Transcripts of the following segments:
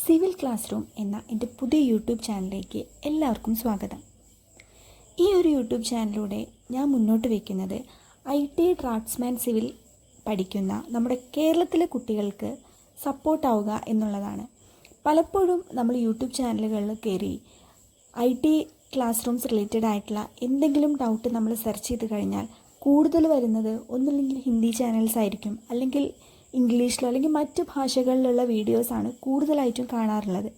Civil class room എന്ന എൻ്റെ പുതിയ യൂട്യൂബ് ചാനലിലേക്ക് എല്ലാവർക്കും സ്വാഗതം. ഈ ഒരു യൂട്യൂബ് ചാനലിലൂടെ ഞാൻ മുന്നോട്ട് വയ്ക്കുന്നത് IT ഡ്രാഫ്റ്റ്സ്മാൻ സിവിൽ പഠിക്കുന്ന നമ്മുടെ കേരളത്തിലെ കുട്ടികൾക്ക് സപ്പോർട്ടാവുക എന്നുള്ളതാണ്. പലപ്പോഴും നമ്മൾ യൂട്യൂബ് ചാനലുകളിൽ കയറി IT ക്ലാസ് റൂംസ് റിലേറ്റഡ് ആയിട്ടുള്ള എന്തെങ്കിലും ഡൗട്ട് നമ്മൾ സെർച്ച് ചെയ്ത് കഴിഞ്ഞാൽ കൂടുതൽ വരുന്നത് ഒന്നുമില്ലെങ്കിൽ ഹിന്ദി ചാനൽസ് ആയിരിക്കും, അല്ലെങ്കിൽ ഇംഗ്ലീഷിലോ അല്ലെങ്കിൽ മറ്റ് ഭാഷകളിലുള്ള വീഡിയോസാണ് കൂടുതലായിട്ടും കാണാറുള്ളത്.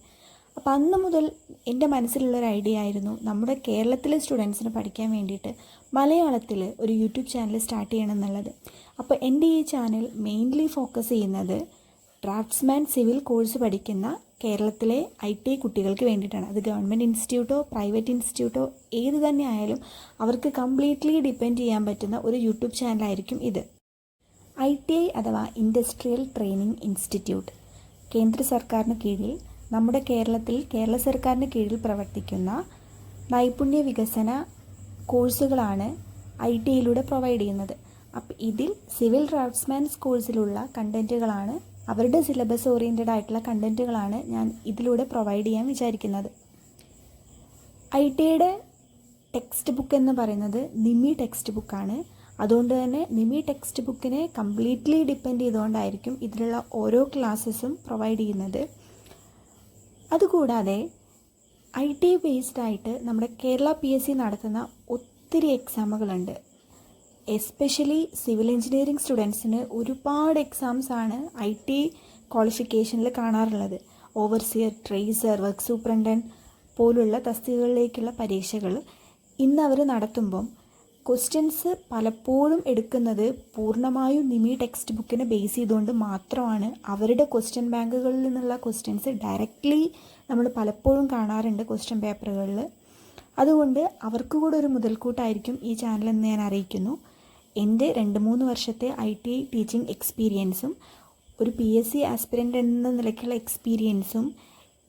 അപ്പോൾ അന്ന് മുതൽ എൻ്റെ മനസ്സിലുള്ളൊരു ഐഡിയ ആയിരുന്നു നമ്മുടെ കേരളത്തിലെ സ്റ്റുഡൻസിന് പഠിക്കാൻ വേണ്ടിയിട്ട് മലയാളത്തിൽ ഒരു യൂട്യൂബ് ചാനൽ സ്റ്റാർട്ട് ചെയ്യണം എന്നുള്ളത്. അപ്പോൾ എൻ്റെ ഈ ചാനൽ മെയിൻലി ഫോക്കസ് ചെയ്യുന്നത് ഡ്രാഫ്റ്റ്സ്മാൻ സിവിൽ കോഴ്സ് പഠിക്കുന്ന കേരളത്തിലെ IT കുട്ടികൾക്ക് വേണ്ടിയിട്ടാണ്. അത് ഗവൺമെൻറ് ഇൻസ്റ്റിറ്റ്യൂട്ടോ പ്രൈവറ്റ് ഇൻസ്റ്റിറ്റ്യൂട്ടോ ഏത് തന്നെ ആയാലും അവർക്ക് കംപ്ലീറ്റ്ലി ഡിപ്പെൻഡ് ചെയ്യാൻ പറ്റുന്ന ഒരു യൂട്യൂബ് ചാനലായിരിക്കും ഇത്. ITI അഥവാ ഇൻഡസ്ട്രിയൽ ട്രെയിനിങ് ഇൻസ്റ്റിറ്റ്യൂട്ട് കേന്ദ്ര സർക്കാരിന് കീഴിൽ നമ്മുടെ കേരള സർക്കാരിന് കീഴിൽ പ്രവർത്തിക്കുന്ന നൈപുണ്യ വികസന കോഴ്സുകളാണ് ITIയിലൂടെ പ്രൊവൈഡ് ചെയ്യുന്നത്. അപ്പോൾ ഇതിൽ സിവിൽ ഡ്രാഫ്റ്റ്സ്മാൻസ് കോഴ്സിലുള്ള കണ്ടൻറ്റുകളാണ്, അവരുടെ സിലബസ് ഓറിയൻറ്റഡ് ആയിട്ടുള്ള കണ്ടൻറ്റുകളാണ് ഞാൻ ഇതിലൂടെ പ്രൊവൈഡ് ചെയ്യാൻ വിചാരിക്കുന്നത്. ITIയുടെ ടെക്സ്റ്റ് ബുക്ക് എന്ന് പറയുന്നത് നിമി ടെക്സ്റ്റ് ബുക്കാണ്. അതുകൊണ്ട് തന്നെ നിമി ടെക്സ്റ്റ് ബുക്കിനെ കംപ്ലീറ്റ്ലി ഡിപ്പെൻഡ് ചെയ്തുകൊണ്ടായിരിക്കും ഇതിലുള്ള ഓരോ ക്ലാസ്സസും പ്രൊവൈഡ് ചെയ്യുന്നത്. അതുകൂടാതെ IT ബേസ്ഡ് ആയിട്ട് നമ്മുടെ കേരള PSC നടത്തുന്ന ഒത്തിരി എക്സാമുകളുണ്ട്. എസ്പെഷ്യലി സിവിൽ എഞ്ചിനീയറിംഗ് സ്റ്റുഡൻസിന് ഒരുപാട് എക്സാംസാണ് IT ക്വാളിഫിക്കേഷനിൽ കാണാറുള്ളത്. ഓവർസിയർ, ട്രേസർ, വർക്ക് സൂപ്രണ്ടൻറ്റ് പോലുള്ള തസ്തികകളിലേക്കുള്ള പരീക്ഷകൾ ഇന്ന് അവർ നടത്തുമ്പം ക്വസ്റ്റ്യൻസ് പലപ്പോഴും എടുക്കുന്നത് പൂർണ്ണമായും നിമി ടെക്സ്റ്റ് ബുക്കിനെ ബേസ് ചെയ്തുകൊണ്ട് മാത്രമാണ്. അവരുടെ ക്വസ്റ്റ്യൻ ബാങ്കുകളിൽ നിന്നുള്ള ക്വസ്റ്റ്യൻസ് ഡയറക്റ്റ്ലി നമ്മൾ പലപ്പോഴും കാണാറുണ്ട് ക്വസ്റ്റ്യൻ പേപ്പറുകളിൽ. അതുകൊണ്ട് അവർക്ക് കൂടെ ഒരു മുതൽക്കൂട്ടായിരിക്കും ഈ ചാനൽ എന്ന് ഞാൻ അറിയിക്കുന്നു. എൻ്റെ 2-3 വർഷത്തെ ITI ടീച്ചിങ് എക്സ്പീരിയൻസും ഒരു PSC ആസ്പിരൻ്റ് എന്ന നിലയ്ക്കുള്ള എക്സ്പീരിയൻസും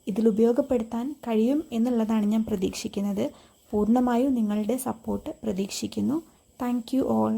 ഇതിൽ ഉപയോഗപ്പെടുത്താൻ കഴിയും എന്നുള്ളതാണ് ഞാൻ പ്രതീക്ഷിക്കുന്നത്. പൂർണ്ണമായും നിങ്ങളുടെ സപ്പോർട്ട് പ്രതീക്ഷിക്കുന്നു. Thank you all.